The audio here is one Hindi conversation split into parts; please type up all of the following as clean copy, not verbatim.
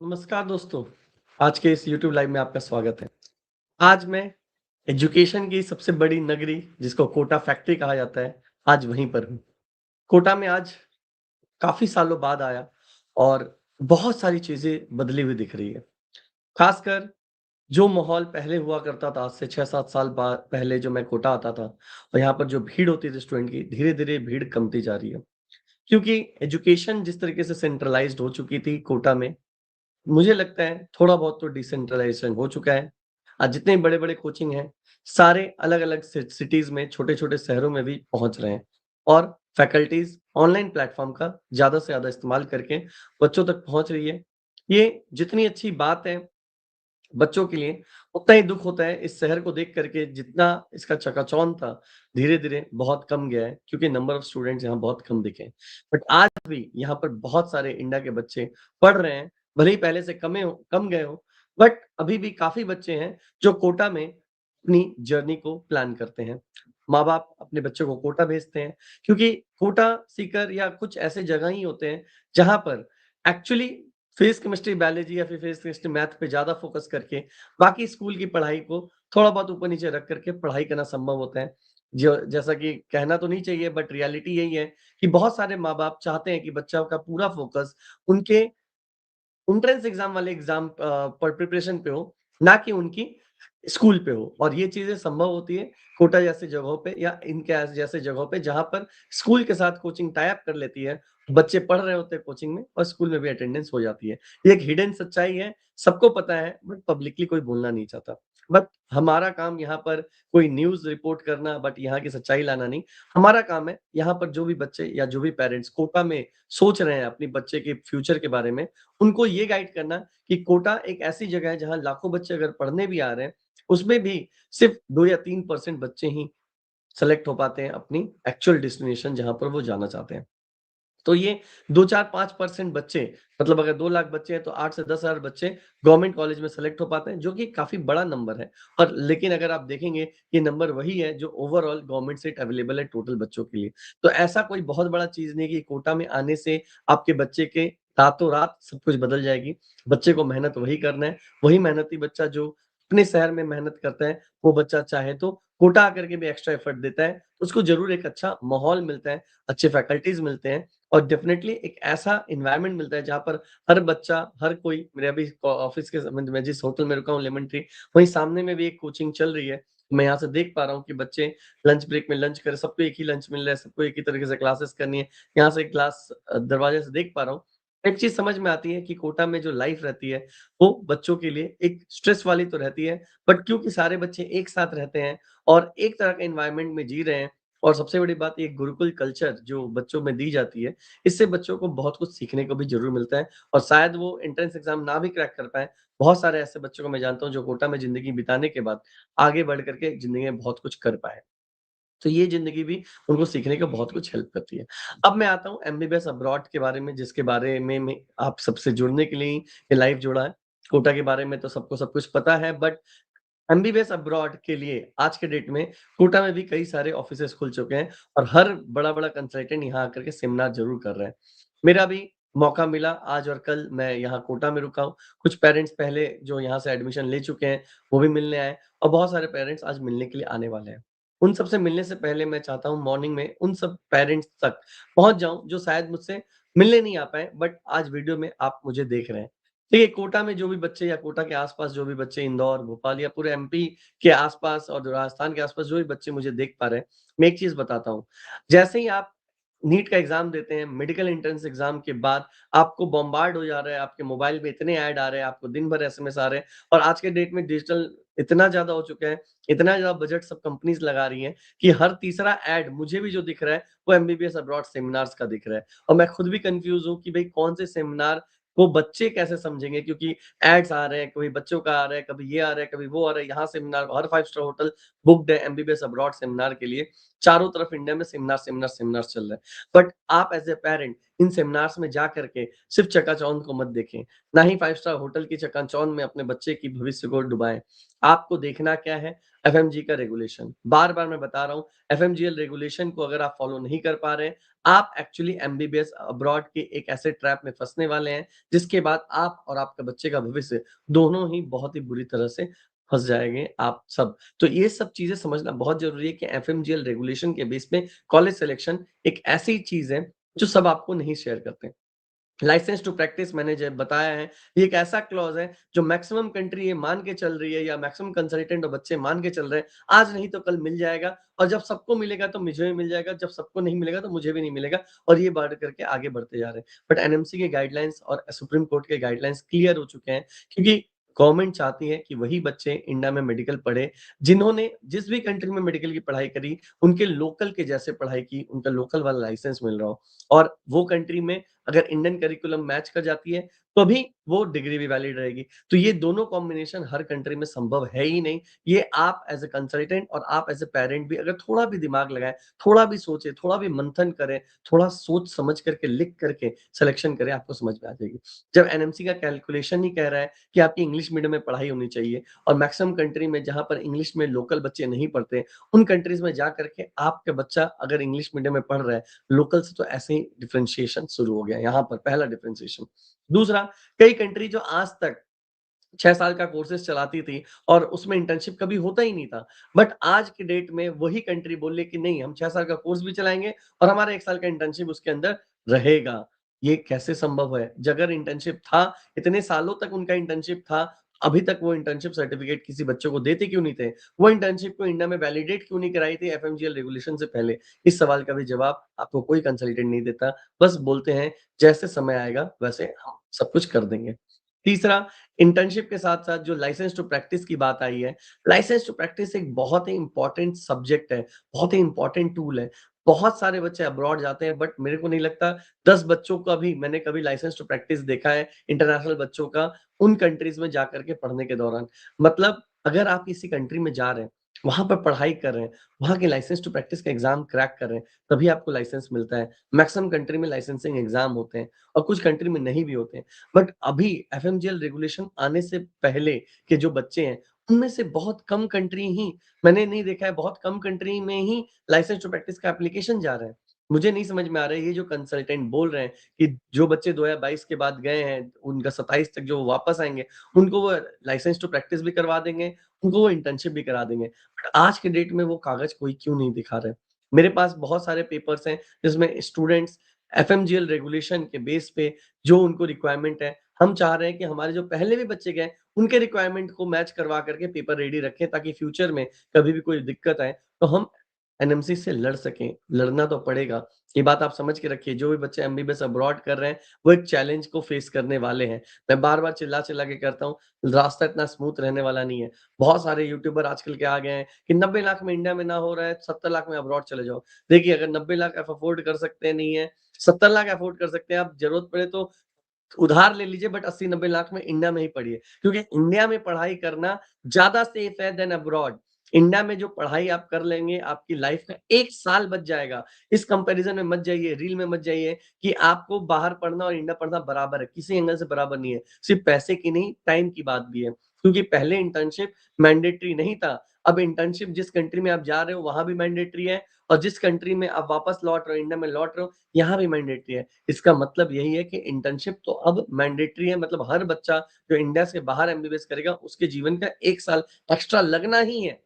नमस्कार दोस्तों, आज के इस यूट्यूब लाइव में आपका स्वागत है। आज मैं एजुकेशन की सबसे बड़ी नगरी जिसको कोटा फैक्ट्री कहा जाता है, आज वहीं पर हूँ। कोटा में आज काफ़ी सालों बाद आया और बहुत सारी चीज़ें बदली हुई दिख रही है। ख़ासकर जो माहौल पहले हुआ करता था, आज से 6-7 साल बा पहले जो मैं कोटा आता था और यहाँ पर जो भीड़ होती थी स्टूडेंट की, धीरे-धीरे भीड़ कमती जा रही है। क्योंकि एजुकेशन जिस तरीके से सेंट्रलाइज़्ड हो चुकी थी कोटा में, मुझे लगता है थोड़ा बहुत तो डिसेंट्रलाइज़ेशन हो चुका है। आज जितने बड़े-बड़े कोचिंग हैं, सारे अलग-अलग सिटीज़ में, छोटे-छोटे शहरों में भी पहुँच रहे हैं और फैकल्टीज़ ऑनलाइन प्लेटफ़ॉर्म का ज़्यादा से ज़्यादा इस्तेमाल करके बच्चों तक पहुँच रही है। ये जितनी अच्छी बात है बच्चों के लिए, उतना ही दुःख होता है इस शहर को देख कर के जितना इसका चकाचौंध था, धीरे-धीरे बहुत कम गया है क्योंकि नंबर ऑफ स्टूडेंट्स यहाँ बहुत कम दिखे हैं। बट आज भी यहाँ पर बहुत सारे इंडिया के बच्चे पढ़ रहे हैं, भले ही पहले से कम गए हों, बट अभी भी काफ़ी बच्चे हैं जो कोटा में अपनी जर्नी को प्लान करते हैं। माँ-बाप अपने बच्चों को कोटा भेजते हैं क्योंकि कोटा, सीकर या कुछ ऐसे जगह ही होते हैं, जहाँ पर एक्चुअली फिज़िक्स, केमिस्ट्री, बायोलॉजी या फिर फिज़िक्स, केमिस्ट्री, मैथ पे ज़्यादा फ़ोकस करके बाकी स्कूल की पढ़ाई को थोड़ा बहुत ऊपर-नीचे रख कर के पढ़ाई करना संभव होता है। जो जैसा कि कहना तो नहीं चाहिए बट रियलिटी यही है कि बहुत सारे माँ-बाप चाहते हैं कि बच्चा का पूरा फ़ोकस उनके एंट्रेंस एग्ज़ाम वाले पर प्रिपरेशन पे हो, ना कि उनकी स्कूल पे हो और ये चीज़ें संभव होती है कोटा जैसी जगहों पे या इनके जैसे जगहों पे जहाँ पर स्कूल के साथ कोचिंग टाई अप कर लेती है। बच्चे पढ़ रहे होते हैं कोचिंग में और स्कूल में भी अटेंडेंस हो जाती है। ये एक हिडन सच्चाई है, सबको पता है बट पब्लिकली कोई बोलना नहीं चाहता। बट हमारा काम यहाँ पर कोई न्यूज़ रिपोर्ट करना बट यहाँ की सच्चाई लाना नहीं। हमारा काम है यहाँ पर जो भी बच्चे या जो भी पेरेंट्स कोटा में सोच रहे हैं अपने बच्चे के फ्यूचर के बारे में, उनको ये गाइड करना कि कोटा एक ऐसी जगह है जहाँ लाखों बच्चे अगर पढ़ने भी आ रहे हैं, उसमें भी सिर्फ़ 2 या 3% बच्चे ही सेलेक्ट हो पाते हैं अपनी एक्चुअल डेस्टिनेशन जहाँ पर वो जाना चाहते हैं। तो ये 2, 4, 5% बच्चे मतलब अगर 2 लाख बच्चे हैं तो 8 से 10,000 बच्चे गवर्नमेंट कॉलेज में सेलेक्ट हो पाते हैं, जो कि काफ़ी बड़ा नंबर है। और लेकिन अगर आप देखेंगे ये नंबर वही है जो ओवरऑल गवर्नमेंट सीट अवेलेबल है टोटल बच्चों के लिए। तो ऐसा कोई बहुत बड़ा चीज़ नहीं है कि कोटा में आने से आपके बच्चे के रातों-रात सब कुछ बदल जाएगी। बच्चे को मेहनत वही करना है, वही मेहनती बच्चा जो अपने शहर में मेहनत करता है, वो बच्चा चाहे तो कोटा आकर के भी एक्स्ट्रा एफर्ट देता है, उसको ज़रूर एक अच्छा माहौल मिलता है, अच्छे फैकल्टीज़ मिलते हैं और डेफ़िनेटली एक ऐसा एनवायरनमेंट मिलता है जहाँ पर हर बच्चा, हर कोई मेरे अभी ऑफ़िस के संबंध में जिस होटल में रुका हूँ लेमन ट्री, वहीं सामने में भी एक कोचिंग चल रही है। मैं यहाँ से देख पा रहा हूँ कि बच्चे लंच ब्रेक में लंच कर सबको एक ही लंच मिल रहा है, सबको एक ही तरीके से क्लासेस करनी है। यहाँ से क्लास दरवाजे से देख पा रहा हूँ। एक चीज़ समझ में आती है कि कोटा में जो लाइफ़ रहती है, वो बच्चों के लिए एक स्ट्रेस वाली तो रहती है, बट क्योंकि सारे बच्चे एक साथ रहते हैं और एक तरह के एनवायरनमेंट में जी रहे हैं और सबसे बड़ी बात ये गुरुकुल कल्चर जो बच्चों में दी जाती है, इससे बच्चों को बहुत कुछ सीखने को भी ज़रूर मिलता है और शायद वो एंट्रेंस एग्ज़ाम ना भी क्रैक कर पाएँ। बहुत सारे ऐसे बच्चों को मैं जानता हूँ जो कोटा में ज़िंदगी बिताने के बाद आगे बढ़ कर के ज़िंदगी में बहुत कुछ कर पाएँ। तो ये ज़िंदगी भी उनको सीखने को बहुत कुछ हेल्प करती है। अब मैं आता हूँ एमबीबीएस अब्रॉड के बारे में जिसके बारे में मैं आप सबसे जुड़ने के लिए ही ये लाइव जोड़ा है। कोटा के बारे में तो सबको सब कुछ पता है बट एमबीबीएस अब्रॉड के लिए आज के डेट में कोटा में भी कई सारे ऑफिसेज़ खुल चुके हैं और हर बड़ा-बड़ा कंसल्टेंट यहाँ आकर के सेमिनार ज़रूर कर रहा है। मेरा भी मौका मिला आज और कल मैं यहाँ कोटा में रुका हूँ। कुछ पेरेंट्स पहले जो यहाँ से एडमिशन ले चुके हैं, वो भी मिलने आए और बहुत सारे पेरेंट्स आज मिलने के लिए आने वाले हैं। उन सब से मिलने से पहले मैं चाहता हूँ मॉर्निंग में उन सब पेरेंट्स तक पहुँच जाऊँ जो शायद मुझसे मिलने नहीं आ पाए बट आज वीडियो में आप मुझे देख रहे हैं। देखिए, कोटा में जो भी बच्चे या कोटा के आस-पास जो भी बच्चे इंदौर, भोपाल या पूरे एमपी के आस-पास और राजस्थान के आस-पास जो भी बच्चे मुझे देख पा रहे हैं, मैं एक चीज़ बताता हूँ। जैसे ही आप नीट का एग्ज़ाम देते हैं, मेडिकल एंट्रेंस एग्ज़ाम के बाद आपको बॉम्बार्ड हो जा रहा है, आपके मोबाइल में इतने ऐड आ रहे हैं, आपको दिन भर एसएमएस आ रहे हैं और आज के डेट में डिजिटल इतना ज़्यादा हो चुका है, इतना ज़्यादा बजट सब कंपनीज़ लगा रही हैं कि हर तीसरा ऐड मुझे भी जो दिख रहा है, वो एमबीबीएस अब्रॉड सेमिनार्स का दिख रहा है और मैं खुद भी कन्फ्यूज़ हूँ कि भई कौन से सेमिनार वो बच्चे कैसे समझेंगे क्योंकि एड्स आ रहे हैं, कभी बच्चों का आ रहा है, कभी ये आ रहा है, कभी वो आ रहा है, यहाँ सेमिनार हर 5 स्टार होटल बुक्ड है एमबीबीएस अब्रॉड सेमिनार के लिए। चारों तरफ इंडिया में सेमिनार चल रहे हैं। बट आप as a parent in seminars में जा कर के सिर्फ़ चकाचौंध को मत देखें, ना ही 5 स्टार होटल की चकाचौंध में अपने बच्चे की भविष्य को डुबाएँ। आपको देखना क्या है? एफएमजी का रेगुलेशन। बार-बार मैं बता रहा हूँ, एफएमजीएल रेगुलेशन को अगर आप फ़ॉलो नहीं कर पा रहे हैं, आप एक्चुअली एमबीबीएस अब्रॉड के एक ऐसे ट्रैप में फँसने वाले हैं, जिसके बाद आप और आपके बच्चे का भविष्य दोनों ही बहुत ही बुरी तरह से फँस जाएँगे आप सब। तो ये सब चीज़ें समझना बहुत ज़रूरी है कि एफएमजीएल रेगुलेशन के बेस पे कॉलेज सिलेक्शन एक ऐसी चीज़ है, जो सब आपको नहीं शेयर करते। लाइसेंस टू प्रैक्टिस मैंने जो बताया है, ये एक ऐसा क्लॉज़ है जो मैक्सिमम कंट्री ये मान के चल रही है या मैक्सिमम कंसल्टेंट और बच्चे मान के चल रहे हैं, आज नहीं तो कल मिल जाएगा और जब सबको मिलेगा तो मुझे भी मिल जाएगा, जब सबको नहीं मिलेगा तो मुझे भी नहीं मिलेगा और ये बढ़ करके आगे बढ़ते जा रहे हैं। बट एनएमसी के गाइडलाइंस और सुप्रीम कोर्ट के गाइडलाइंस क्लियर हो चुके हैं क्योंकि गवर्नमेंट चाहती है कि वही बच्चे इंडिया में मेडिकल पढ़े, जिन्होंने जिस भी कंट्री में मेडिकल की पढ़ाई करी, उनके लोकल के जैसे पढ़ाई की, उनका लोकल वाला लाइसेंस मिल रहा हो और वो कंट्री में अगर इंडियन करिकुलम मैच कर जाती है, तभी वो डिग्री भी वैलिड रहेगी। तो ये दोनों कॉम्बिनेशन हर कंट्री में संभव है ही नहीं। ये आप एज़ अ कंसल्टेंट और आप एज़ अ पेरेंट भी अगर थोड़ा भी दिमाग लगाएँ, थोड़ा भी सोचें, थोड़ा भी मंथन करें, थोड़ा सोच समझ करके, लिख करके सिलेक्शन करें, आपको समझ में आ जाएगी। जब एनएमसी का कैलकुलेशन ही कह रहा है कि आपकी इंग्लिश मीडियम में पढ़ाई होनी चाहिए और मैक्सिमम कंट्री में जहाँ पर इंग्लिश में लोकल बच्चे नहीं पढ़ते, उन कंट्रीज़ में जा करके आपका बच्चा अगर इंग्लिश मीडियम में पढ़ रहा है, लोकल से तो ऐसे ही डिफरेंशिएशन शुरू हो गया है, यहाँ पर पहला डिफरेंशिएशन। दूसरा, कई कंट्री जो आज तक 6 साल का कोर्सेज़ चलाती थी और उसमें इंटर्नशिप कभी होता ही नहीं था। बट आज की डेट में वही कंट्री बोले कि नहीं हम 6 साल का कोर्स भी चलाएँगे और हमारा 1 साल का इंटर्नशिप उसके अंदर रहेगा। ये कैसे संभव है? अगर इंटर्नशिप था, इतने सालों तक उनका इंटर्नशिप था, अभी तक वो इंटर्नशिप सर्टिफिकेट किसी बच्चे को देते क्यों नहीं थे? वो इंटर्नशिप को इंडिया में वैलिडेट क्यों नहीं कराई थी एफएमजीएल रेगुलेशन से पहले? इस सवाल का भी जवाब आपको कोई कंसल्टेंट नहीं देता। बस बोलते हैं जैसे समय आएगा वैसे हम सब कुछ कर देंगे। तीसरा, इंटर्नशिप के साथ-साथ जो लाइसेंस टू प्रैक्टिस की बात आई है, लाइसेंस टू प्रैक्टिस एक बहुत ही इम्पोर्टेंट सब्जेक्ट है, बहुत ही इम्पोर्टेंट टूल है। बहुत सारे बच्चे अब्रॉड जाते हैं बट मेरे को नहीं लगता 10 बच्चों का भी मैंने कभी लाइसेंस टू प्रैक्टिस देखा है इंटरनेशनल बच्चों का उन कंट्रीज़ में जाकर के पढ़ने के दौरान। मतलब अगर आप किसी कंट्री में जा रहे हैं, वहाँ पर पढ़ाई कर रहे हैं, वहाँ के लाइसेंस टू प्रैक्टिस का एग्ज़ाम क्रैक कर रहे हैं, तभी आपको लाइसेंस मिलता है। मैक्सिमम कंट्री में लाइसेंसिंग एग्ज़ाम होते हैं और कुछ कंट्री में नहीं भी होते हैं। बट अभी एफएमजीएल रेगुलेशन आने से पहले के जो बच्चे हैं, उनमें से बहुत कम कंट्री ही मैंने नहीं देखा है, बहुत कम कंट्री में ही लाइसेंस टू प्रैक्टिस का एप्लीकेशन जा रहा है। मुझे नहीं समझ में आ रहा है, ये जो कंसल्टेंट बोल रहे हैं कि जो बच्चे 2022 के बाद गए हैं, उनका 27 तक जो वापस आएँगे, उनको वो लाइसेंस टू प्रैक्टिस भी करवा देंगे, उनको वो इंटर्नशिप भी करा देंगे। बट आज के डेट में वो कागज़ कोई क्यों नहीं दिखा रहा है? मेरे पास बहुत सारे पेपर्स हैं, जिसमें स्टूडेंट्स एफएमजीएल रेगुलेशन के बेस पे जो उनको रिक्वायरमेंट है, हम चाह रहे हैं कि हमारे जो पहले भी बच्चे गए, उनके रिक्वायरमेंट को मैच करवा करके पेपर रेडी रखें ताकि फ्यूचर में कभी भी कोई दिक्कत आए, तो हम एनएमसी से लड़ सकें। लड़ना तो पड़ेगा, ये बात आप समझ के रखिए, जो भी बच्चे एमबीबीएस अब्रॉड कर रहे हैं, वो एक चैलेंज को फेस करने वाले हैं। मैं बार-बार चिल्ला-चिल्ला के कहता हूँ, रास्ता इतना स्मूथ रहने वाला नहीं है। बहुत सारे यूट्यूबर आजकल के आ गए हैं कि 90 लाख में इंडिया में ना हो रहा है, 70 लाख में अब्रॉड चले जाओ। देखिए, अगर 90 लाख आप अफोर्ड कर सकते नहीं है, 70 लाख अफोर्ड कर सकते हैं, आप ज़रूरत पड़े तो उधार ले लीजिए बट 80-90 लाख में इंडिया में ही पढ़िए। क्योंकि इंडिया में पढ़ाई करना ज़्यादा सेफ है देन अब्रॉड। इंडिया में जो पढ़ाई आप कर लेंगे, आपकी लाइफ का 1 साल बच जाएगा। इस कंपैरिज़न में मत जाइए, रील में मत जाइए कि आपको बाहर पढ़ना और इंडिया पढ़ना बराबर है, किसी एंगल से बराबर नहीं है। सिर्फ़ पैसे की नहीं, टाइम की बात भी है। क्योंकि पहले इंटर्नशिप मैंडेटरी नहीं था, अब इंटर्नशिप जिस कंट्री में आप जा रहे हो, वहाँ भी मैंडेटरी है और जिस कंट्री में आप वापस लौट रहे हो, इंडिया में लौट रहे हो, यहाँ भी मैंडेटरी है। इसका मतलब यही है कि इंटर्नशिप तो अब मैंडेटरी है मतलब हर बच्चा जो इंडिया से बाहर एमबीबीएस करेगा उसके जीवन का 1 साल एक्स्ट्रा लगना ही है।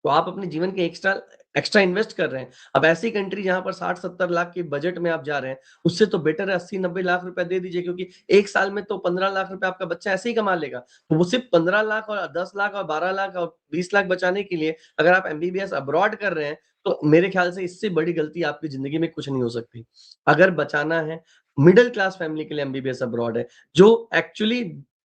तो आप अपने जीवन के एक्स्ट्रा एक्स्ट्रा इन्वेस्ट कर रहे हैं। अब ऐसी कंट्री जहाँ पर 60-70 लाख के बजट में आप जा रहे हैं, उससे तो बेटर है 80-90 लाख रुपए दे दीजिए क्योंकि 1 साल में तो 15 लाख रुपए आपका बच्चा ऐसे ही कमा लेगा। तो वो सिर्फ़ 15 लाख और 10 लाख और 12 लाख और 20 लाख बचाने के लिए अगर आप एमबीबीएस अब्रॉड कर रहे हैं, तो मेरे ख्याल से इससे बड़ी गलती आपकी ज़िंदगी में कुछ नहीं हो सकती। अगर बचाना है, मिडल क्लास फैमिली के लिए एमबीबीएस अब्रॉड है, जो एक्चुअली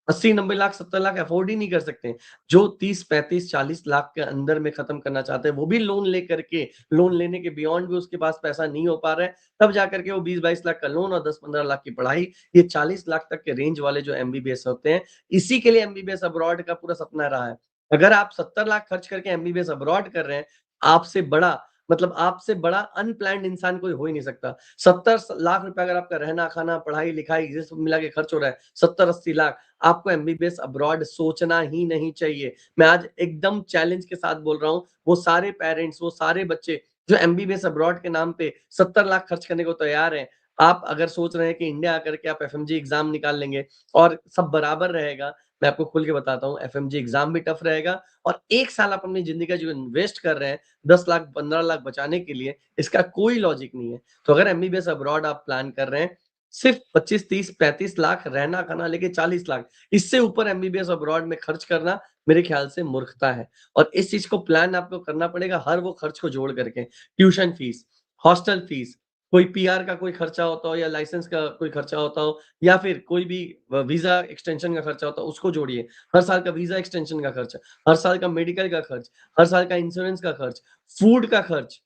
80-90 लाख, 70 लाख अफ़ोर्ड ही नहीं कर सकते। जो 30, 35, 40 लाख के अंदर में खत्म करना चाहते हैं, वो भी लोन लेकर के लोन लेने के बियॉन्ड भी उसके पास पैसा नहीं हो पा रहा है, तब जाकर के वो 20-22 लाख का लोन और 10-15 लाख की पढ़ाई, ये 40 लाख तक के रेंज वाले जो एमबीबीएस होते हैं, इसी के लिए एमबीबीएस अब्रॉड का पूरा सपना रहा है। अगर आप 70 लाख खर्च करके एमबीबीएस अब्रॉड कर रहे हैं, आपसे बड़ा मतलब आपसे बड़ा अनप्लान्ड इंसान कोई हो ही नहीं सकता। 70 लाख रुपए अगर आपका रहना, खाना, पढ़ाई-लिखाई ये सब मिला के खर्च हो रहा है, 70-80 लाख, आपको एमबीबीएस अब्रॉड सोचना ही नहीं चाहिए। मैं आज एकदम चैलेंज के साथ बोल रहा हूँ, वो सारे पेरेंट्स, वो सारे बच्चे जो एमबीबीएस अब्रॉड के नाम पे 70 लाख खर्च करने को तैयार हैं, आप अगर सोच रहे हैं कि इंडिया आकर के आप एफएमजी एग्ज़ाम निकाल लेंगे और सब बराबर रहेगा, मैं आपको खुल के बताता हूँ, एफएमजी एग्ज़ाम भी टफ रहेगा और 1 साल आप अपनी ज़िंदगी का जो इन्वेस्ट कर रहे हैं, 10 लाख, 15 लाख बचाने के लिए, इसका कोई लॉजिक नहीं है। तो अगर एमबीबीएस अब्रॉड आप प्लान कर रहे हैं, सिर्फ़ 25, 30, 35 लाख रहना-खाना लेके 40 लाख, इससे ऊपर एमबीबीएस अब्रॉड में खर्च करना मेरे ख्याल से मूर्खता है और इस चीज़ को प्लान आपको करना पड़ेगा हर वो खर्च को जोड़ करके। ट्यूशन फीस, हॉस्टल फीस, कोई पीआर का कोई खर्चा होता हो या लाइसेंस का कोई खर्चा होता हो या फिर कोई भी वीज़ा एक्सटेंशन का खर्चा होता हो, उसको जोड़िए। हर साल का वीज़ा एक्सटेंशन का खर्च, हर साल का मेडिकल का खर्च, हर साल का इंश्योरेंस का खर्च, फूड का खर्च।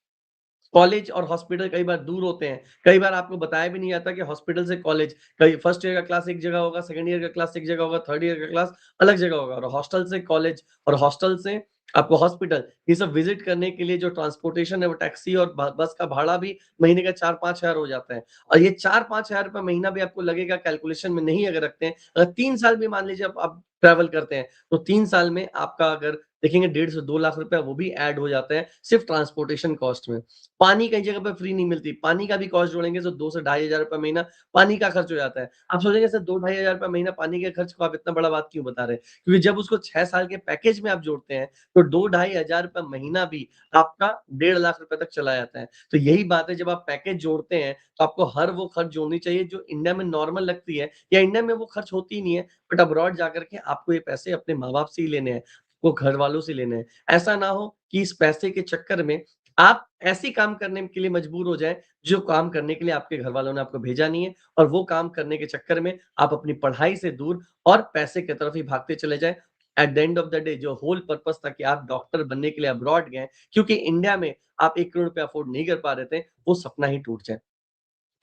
कॉलेज और हॉस्पिटल कई बार दूर होते हैं। कई बार आपको बताया भी नहीं जाता कि हॉस्पिटल से कॉलेज कई फर्स्ट ईयर का क्लास एक जगह होगा, सेकंड ईयर का क्लास एक जगह होगा, थर्ड ईयर का क्लास अलग जगह होगा और हॉस्टल से कॉलेज और हॉस्टल से आपको हॉस्पिटल, ये सब विज़िट करने के लिए जो ट्रांसपोर्टेशन है वो टैक्सी और ब बस का भाड़ा भी महीने का 4-5 हज़ार हो जाता है। और ये 4-5 हज़ार रुपए महीना भी आपको लगेगा कैलकुलेशन में नहीं अगर रखते हैं, अगर 3 साल भी मान लीजिए आप ट्रैवल करते हैं, तो 3 साल में आपका अगर देखेंगे 1.5 से 2 लाख रुपए वो भी ऐड हो जाते हैं, सिर्फ़ ट्रांसपोर्टेशन कॉस्ट में। पानी कई जगह पे फ्री नहीं मिलती, पानी का भी कॉस्ट जोड़ेंगे तो 2 से ढाई हज़ार रुपए महीना पानी का खर्च हो जाता है। आप सोचेंगे सर 2 ढाई हज़ार रुपए महीना पानी के खर्च को आप इतना बड़ा बात क्यों बता रहे हैं? क्योंकि जब उसको 6 साल के पैकेज में आप जोड़ते हैं, तो 2 ढाई हज़ार रुपए महीना भी आपका 1.5 लाख रुपए तक चला जाता है। तो यही बात है जब आप पैकेज जोड़ते हैं, तो आपको हर वो खर्च जोड़नी चाहिए जो इंडिया में नॉर्मल लगती है या इंडिया में वो खर्च होती ही नहीं है, बट अब्रॉड जाकर के आपको ये पैसे अपने माँ-बाप से ही लेने हैं, आपको घरवालों से लेने हैं। ऐसा ना हो कि इस पैसे के चक्कर में आप ऐसी काम करने के लिए मजबूर हो जाएँ, जो काम करने के लिए आपके घरवालों ने आपको भेजा नहीं है और वो काम करने के चक्कर में आप अपनी पढ़ाई से दूर और पैसे की तरफ ही भागते चले जाएँ। At the end of the day जो होल पर्पज़ था कि आप डॉक्टर बनने के लिए अब्रॉड गए, क्योंकि इंडिया में आप 1 करोड़ रुपए अफ़ोर्ड नहीं कर पा रहे थे, वो सपना ही टूट जाए।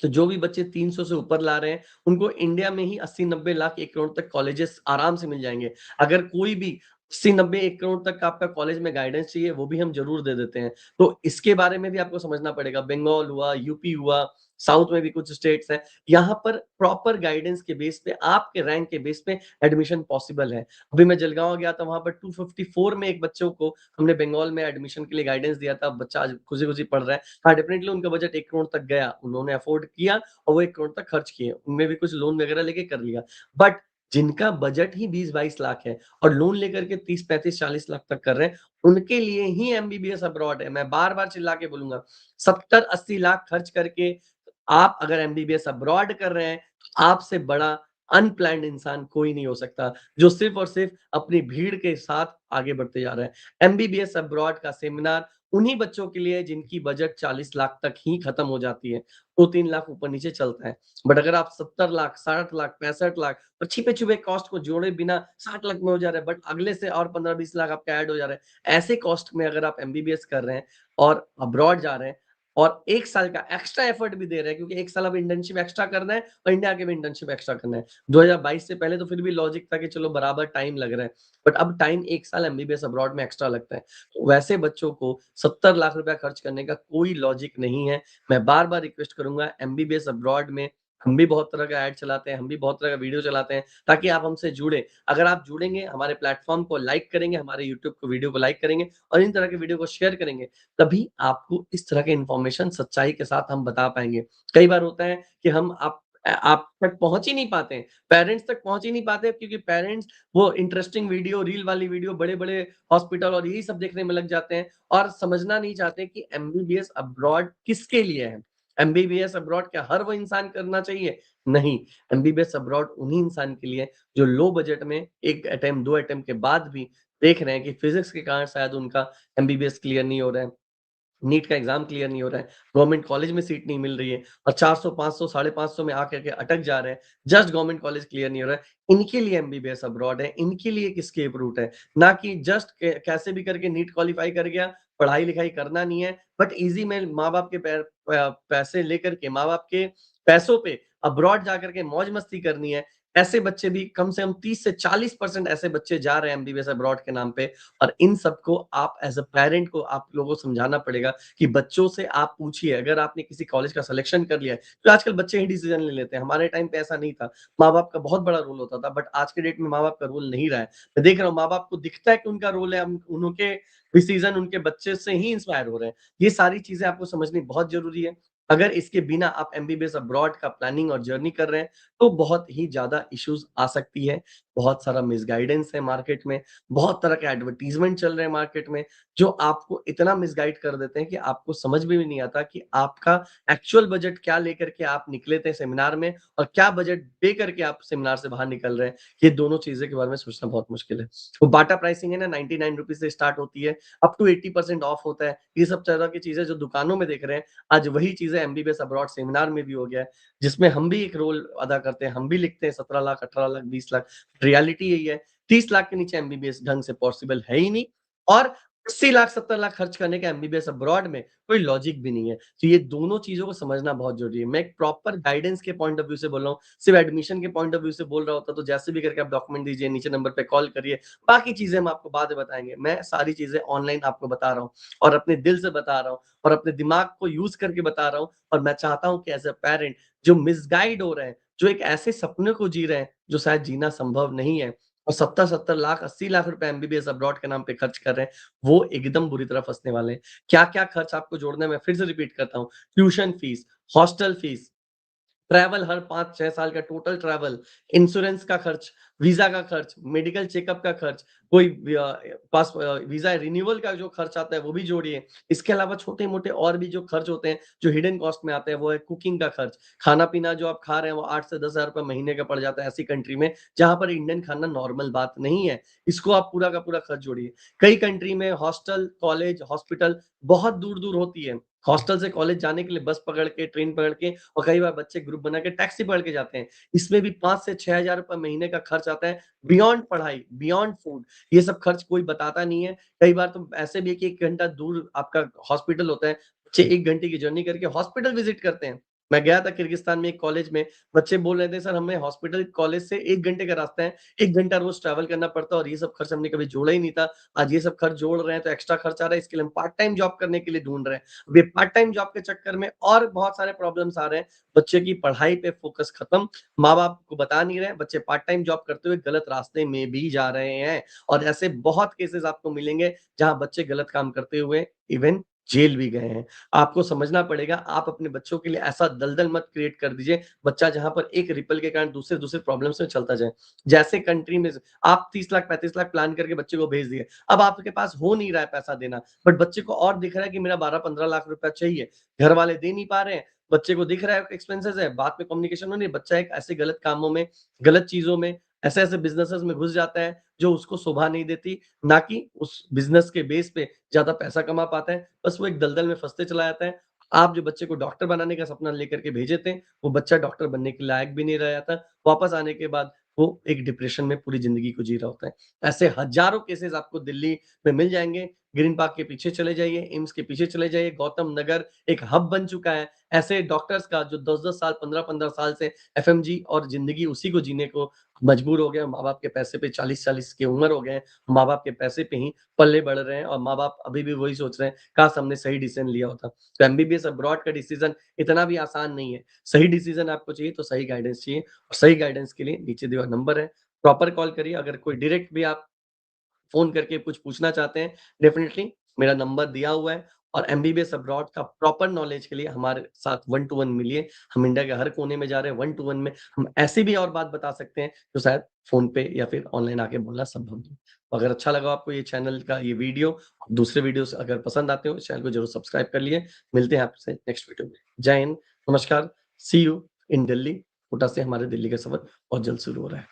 तो जो भी बच्चे 300 से ऊपर ला रहे हैं, उनको इंडिया में ही 80-90 लाख 1 करोड़ तक कॉलेजेस आराम से मिल जाएँगे। अगर कोई भी 80-90 1 करोड़ तक आपका कॉलेज में गाइडेंस चाहिए, वो भी हम ज़रूर दे देते हैं। तो इसके बारे में भी आपको समझना पड़ेगा। बंगाल हुआ, यूपी हुआ, साउथ में भी कुछ स्टेट्स हैं, यहाँ पर प्रॉपर गाइडेंस के बेस पे, आपके रैंक के बेस पे एडमिशन पॉसिबल है। अभी मैं जलगाँव गया था, वहाँ पर 254 में एक बच्चों को हमने बंगाल में एडमिशन के लिए गाइडेंस दिया था। बच्चा आज खुशी-खुशी पढ़ रहा है। हाँ, डेफ़िनिटली उनका बजट 1 करोड़ तक गया, उन्होंने अफ़ोर्ड किया और वो 1 करोड़ तक खर्च किए। उनमें भी कुछ लोन वगैरह लेके कर लिया। बट जिनका बजट ही 20-22 लाख है और लोन लेकर के 30, 35, 40 लाख तक कर रहे हैं, उनके लिए ही एमबीबीएस अब्रॉड है। मैं बार-बार चिल्ला के बोलूँगा, 70-80 लाख खर्च करके आप अगर एमबीबीएस अब्रॉड कर रहे हैं, तो आपसे बड़ा अनप्लैन्ड इंसान कोई नहीं हो सकता, जो सिर्फ़ और सिर्फ़ अपनी भीड़ के साथ आगे बढ़ते जा रहा है। एमबीबीएस अब्रॉड का सेमिनार उन्हीं बच्चों के लिए है जिनकी बजट 40 लाख तक ही खत्म हो जाती है, 2-3 लाख ऊपर-नीचे चलता है। बट अगर आप 70 लाख, 60 लाख, 65 लाख और छिपे-छुपे कॉस्ट को जोड़े बिना 60 लाख में हो जा रहा है, बट अगले से और 15-20 लाख आपका ऐड हो जा रहा है। ऐसे कॉस्ट में अगर आप एमबीबीएस कर रहे हैं और अब्रॉड जा रहे हैं और 1 साल का एक्स्ट्रा एफर्ट भी दे रहे हैं क्योंकि 1 साल अब इंटर्नशिप एक्स्ट्रा करना है और इंडिया आके भी इंटर्नशिप एक्स्ट्रा करना है। 2022 से पहले तो फिर भी लॉजिक था कि चलो बराबर टाइम लग रहा है, बट अब टाइम 1 साल एमबीबीएस अब्रॉड में एक्स्ट्रा लगता है। तो वैसे बच्चों को 70 लाख रुपया खर्च करने का कोई लॉजिक नहीं है। मैं बार-बार रिक्वेस्ट करूँगा एमबीबीएस अब्रॉड में हम भी बहुत तरह का ऐड चलाते हैं, हम भी बहुत तरह का वीडियो चलाते हैं ताकि आप हमसे जुड़ें। अगर आप जुड़ेंगे, हमारे प्लेटफ़ॉर्म को लाइक करेंगे, हमारे यूट्यूब को वीडियो को लाइक करेंगे और इन तरह के वीडियो को शेयर करेंगे, तभी आपको इस तरह के इन्फॉर्मेशन सच्चाई के साथ हम बता पाएँगे। कई बार होता है कि हम आप तक पहुँच ही नहीं पाते हैं, पेरेंट्स तक पहुँच ही नहीं पाते क्योंकि पेरेंट्स वो इंटरेस्टिंग वीडियो, रील वाली वीडियो, बड़े-बड़े हॉस्पिटल और यही सब देखने में लग जाते हैं और समझना नहीं चाहते कि एमबीबीएस अब्रॉड किसके लिए है। एमबीबीएस अब्रॉड क्या हर वो इंसान करना चाहिए? नहीं, एमबीबीएस अब्रॉड उन्हीं इंसान के लिए है जो लो बजट में 1 अटेम्प्ट, 2 अटेम्प्ट के बाद भी देख रहे हैं कि फिज़िक्स के कारण शायद उनका एमबीबीएस क्लियर नहीं हो रहा है। नीट का एग्ज़ाम क्लियर नहीं हो रहा है, गवर्नमेंट कॉलेज में सीट नहीं मिल रही है और 400, 500, साढ़े 500 में आकर के अटक जा रहे हैं, जस्ट गवर्नमेंट कॉलेज क्लियर नहीं हो रहा है। इनके लिए एमबीबीएस अब्रॉड है, इनके लिए एक एस्केप रूट है, ना कि जस्ट कैसे भी करके नीट क्वालीफाई कर गया, पढ़ाई-लिखाई करना नहीं है, बट ईज़ी में माँ-बाप के पैसे लेकर के, माँ-बाप के पैसों पे अब्रॉड जाकर के मौज-मस्ती करनी है, ऐसे बच्चे भी कम से कम 30 से 40% ऐसे बच्चे जा रहे हैं एमबीबीएस अब्रॉड के नाम पे और इन सबको आप एज़ अ पेरेंट को आप लोगों को समझाना पड़ेगा कि बच्चों से आप पूछिए, अगर आपने किसी कॉलेज का सिलेक्शन कर लिया है, तो आजकल बच्चे ही डिसीज़न ले लेते हैं। हमारे टाइम पे ऐसा नहीं था। माँ-बाप का बहुत बड़ा रोल होता था, बट आज के डेट में माँ-बाप का रोल नहीं रहा है। मैं देख रहा हूँ माँ-बाप को दिखता है कि उनका रोल है, हम उनके डिसीज़न उनके बच्चे से ही इंस्पायर हो रहे हैं। ये सारी चीज़ें आपको समझनी बहुत ज़रूरी है। अगर इसके बिना आप एमबीबीएस अब्रॉड का प्लानिंग और जर्नी कर रहे हैं, तो बहुत ही ज़्यादा इश्यूज़ आ सकती है। बहुत सारा मिसगाइडेंस है मार्केट में, बहुत तरह के एडवर्टाइज़मेंट चल रहे हैं मार्केट में, जो आपको इतना मिसगाइड कर देते हैं कि आपको समझ में भी नहीं आता कि आपका एक्चुअल बजट क्या लेकर के आप निकले थे सेमिनार में और क्या बजट दे करके आप सेमिनार से बाहर निकल रहे हैं। ये दोनों चीज़ें के बारे में सोचना बहुत मुश्किल है। वो बाटा प्राइसिंग है ना, ₹99 से स्टार्ट होती है, अप टू 80% ऑफ होता है। ये सब तरह की चीज़ें जो दुकानों में देख रहे हैं, आज वही चीज़ें एमबीबीएस अब्रॉड सेमिनार में भी हो गया है, जिसमें हम भी एक रोल अदा करते हैं। हम भी लिखते हैं 17 लाख, 18 लाख, 20 लाख। रियलिटी यही है, 30 लाख के नीचे एमबीबीएस ढंग से पॉसिबल है ही नहीं और 80 लाख, 70 लाख खर्च करने का एमबीबीएस अब्रॉड में कोई लॉजिक भी नहीं है। तो ये दोनों चीज़ों को समझना बहुत ज़रूरी है। मैं एक प्रॉपर गाइडेंस के पॉइंट ऑफ व्यू से बोल रहा हूँ, सिर्फ एडमिशन के पॉइंट ऑफ व्यू से बोल रहा होता तो जैसे भी करके आप डॉक्यूमेंट दीजिए, नीचे नंबर पे कॉल करिए, बाकी चीज़ें हम आपको बाद में बताएँगे। मैं सारी चीज़ें ऑनलाइन आपको बता रहा हूँ और अपने दिल से बता रहा हूँ और अपने दिमाग को यूज़ करके बता रहा हूँ और मैं चाहता हूँ कि एज़ अ पेरेंट जो मिसगाइड हो रहे हैं, जो एक ऐसे सपने को जी रहे हैं, जो शायद जीना संभव नहीं है और 70-70 लाख, 80 लाख रुपए एमबीबीएस अब्रॉड के नाम पे खर्च कर रहे हैं, वो एकदम बुरी तरह फँसने वाले हैं। क्या-क्या खर्च आपको जोड़ना है, मैं फिर से रिपीट करता हूँ, tuition fees, hostel fees, travel हर 5-6 साल का टोटल ट्रैवल, इंश्योरेंस का खर्च, वीज़ा का खर्च, मेडिकल चेकअप का खर्च, कोई वीज़ा रिन्यूअल का जो खर्च आता है वो भी जोड़िए। इसके अलावा छोटे-मोटे और भी जो खर्च होते हैं, जो हिडन कॉस्ट में आते हैं, वो है कुकिंग का खर्च। खाना-पीना जो आप खा रहे हैं वो 8 से 10,000 रुपए महीने का पड़ जाता है ऐसी कंट्री में, जहाँ पर इंडियन खाना नॉर्मल बात नहीं है। इसको आप पूरा का पूरा खर्च जोड़िए। कई कंट्री में हॉस्टल, कॉलेज, हॉस्पिटल बहुत दूर-दूर होती है। हॉस्टल से कॉलेज जाने के लिए बस पकड़ के, ट्रेन पकड़ के और कई बार बच्चे ग्रुप बना के टैक्सी पकड़ के जाते हैं। इसमें भी 5 से 6,000 रुपए महीने का खर्च आता है, बियॉन्ड पढ़ाई, बियॉन्ड फूड। ये सब खर्च कोई बताता नहीं है। कई बार तो ऐसे भी है कि 1 घंटा दूर आपका हॉस्पिटल होता है, बच्चे 1 घंटे की जर्नी करके हॉस्पिटल विज़िट करते हैं। मैं गया था किर्गिस्तान में एक कॉलेज में, बच्चे बोल रहे थे सर हमें हॉस्पिटल कॉलेज से 1 घंटे का रास्ता है, 1 घंटा रोज़ ट्रैवल करना पड़ता है और ये सब खर्च हमने कभी जोड़ा ही नहीं था। आज ये सब खर्च जोड़ रहे हैं तो एक्स्ट्रा खर्च आ रहा है, इसके लिए हम पार्ट टाइम जॉब करने के लिए ढूँढ रहे हैं। अब ये पार्ट टाइम जॉब के चक्कर में और बहुत सारे प्रॉब्लम्स आ रहे हैं। बच्चे की पढ़ाई पे फ़ोकस खत्म, माँ-बाप को बता नहीं रहे हैं, बच्चे पार्ट टाइम जॉब करते हुए गलत रास्ते में भी जा रहे हैं और ऐसे बहुत केसेज़ आपको मिलेंगे, जहाँ बच्चे गलत काम करते हुए इवन जेल भी गए हैं। आपको समझना पड़ेगा, आप अपने बच्चों के लिए ऐसा दलदल मत क्रिएट कर दीजिए, बच्चा जहाँ पर एक रिपल के कारण दूसरे-दूसरे प्रॉब्लम्स में चलता जाए। जैसे कंट्री में आप 30 लाख, 35 लाख प्लान करके बच्चे को भेज दिए, अब आपके पास हो नहीं रहा है पैसा देना, बट बच्चे को और दिख रहा है कि मेरा 12-15 लाख रुपया चाहिए, घर वाले दे नहीं पा रहे हैं, बच्चे को दिख रहा है एक्सपेंसेस है, बात में कम्युनिकेशन हो नहीं है, बच्चा एक ऐसे गलत कामों में, गलत चीज़ों में, ऐसे-ऐसे बिज़नेसेस में घुस जाता है, जो उसको शोभा नहीं देती, ना कि उस बिज़नेस के बेस पे ज़्यादा पैसा कमा पाता है, बस वो एक दलदल में फँसते चला जाता है। आप जो बच्चे को डॉक्टर बनाने का सपना लेकर के भेजे थे, वो बच्चा डॉक्टर बनने के लायक भी नहीं रह जाता, वापस आने के बाद वो एक डिप्रेशन में पूरी ज़िंदगी को जी रहा होता है। ऐसे हज़ारों केसेज़ आपको दिल्ली में मिल जाएँगे, ग्रीन पार्क के पीछे चले जाइए, एम्स के पीछे चले जाइए, गौतम नगर एक हब बन चुका है। ऐसे डॉक्टर्स का जो 10-10 साल, 15-15 साल से एफएमजी और ज़िंदगी उसी को जीने को मजबूर हो गए, माँ-बाप के पैसे पे 40-40 की उम्र हो गए हैं, माँ-बाप के पैसे पे ही पले बढ़ रहे हैं और माँ-बाप अभी भी वही सोच रहे हैं, काश हमने सही डिसीज़न लिया होता। तो एमबीबीएस अब्रॉड का डिसीज़न इतना भी आसान नहीं है। सही डिसीज़न आपको चाहिए तो सही गाइडेंस चाहिए और सही गाइडेंस के लिए नीचे दिया हुआ नंबर है, प्रॉपर कॉल करिए। अगर कोई डायरेक्ट भी आप फ़ोन करके कुछ पूछना चाहते हैं, डेफ़िनिटली मेरा नंबर दिया हुआ है और एमबीबीएस अब्रॉड का प्रॉपर नॉलेज के लिए हमारे साथ वन टू वन मिलिए। हम इंडिया के हर कोने में जा रहे हैं, वन टू वन में हम ऐसी भी और बात बता सकते हैं, जो शायद फ़ोन पे या फिर ऑनलाइन आके बोलना संभव नहीं। तो अगर अच्छा लगा आपको ये चैनल का ये वीडियो, दूसरे वीडियोज़ अगर पसंद आते हो, इस चैनल को ज़रूर सब्सक्राइब कर लिए। मिलते हैं आपसे नेक्स्ट वीडियो में। जय हिंद, नमस्कार, सी यू इन दिल्ली। कोटा से हमारे दिल्ली का सफ़र बहुत जल्द शुरू हो रहा है।